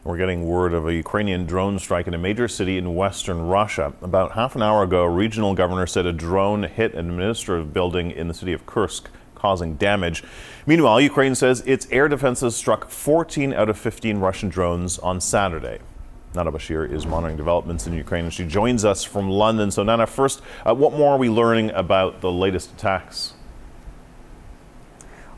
We're getting word of a Ukrainian drone strike in a major city in western Russia. About half an hour ago, a regional governor said a drone hit an administrative building in the city of Kursk, causing damage. Meanwhile, Ukraine says its air defenses struck 14 out of 15 Russian drones on Saturday. Nana Bashir is monitoring developments in Ukraine, and she joins us from London. So, Nana, first, what more are we learning about the latest attacks?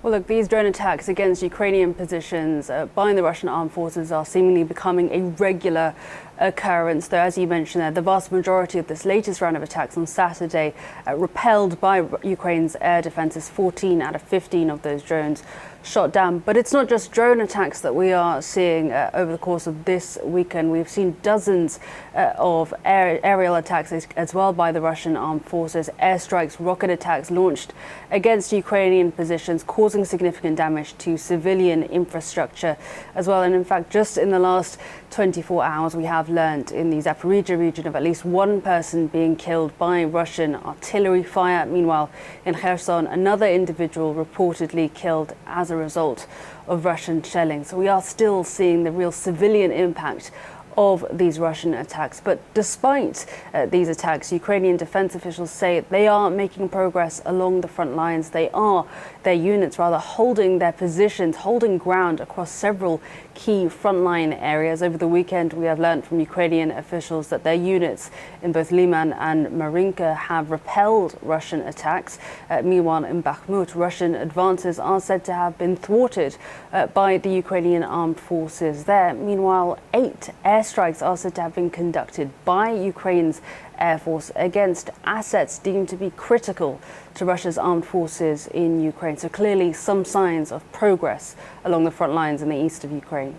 Well, look, these drone attacks against Ukrainian positions by the Russian armed forces are seemingly becoming a regular occurrence, though, as you mentioned there, the vast majority of this latest round of attacks on Saturday repelled by Ukraine's air defenses. 14 out of 15 of those drones shot down. But it's not just drone attacks that we are seeing over the course of this weekend. We've seen dozens of aerial attacks as well by the Russian armed forces, airstrikes, rocket attacks launched against Ukrainian positions, causing significant damage to civilian infrastructure as well. And in fact, just in the last 24 hours, we have learned in the Zaporizhzhia region of at least one person being killed by Russian artillery fire. Meanwhile, in Khayerson, another individual reportedly killed as a result of Russian shelling. So we are still seeing the real civilian impact of these Russian attacks. But despite these attacks, Ukrainian defense officials say they are making progress along the front lines. Their units holding their positions, holding ground across several key frontline areas. Over the weekend, we have learned from Ukrainian officials that their units in both Liman and Marinka have repelled Russian attacks. Meanwhile, in Bakhmut, Russian advances are said to have been thwarted by the Ukrainian armed forces there. Meanwhile, 8 airstrikes are said to have been conducted by Ukraine's Air Force against assets deemed to be critical to Russia's armed forces in Ukraine. So clearly some signs of progress along the front lines in the east of Ukraine.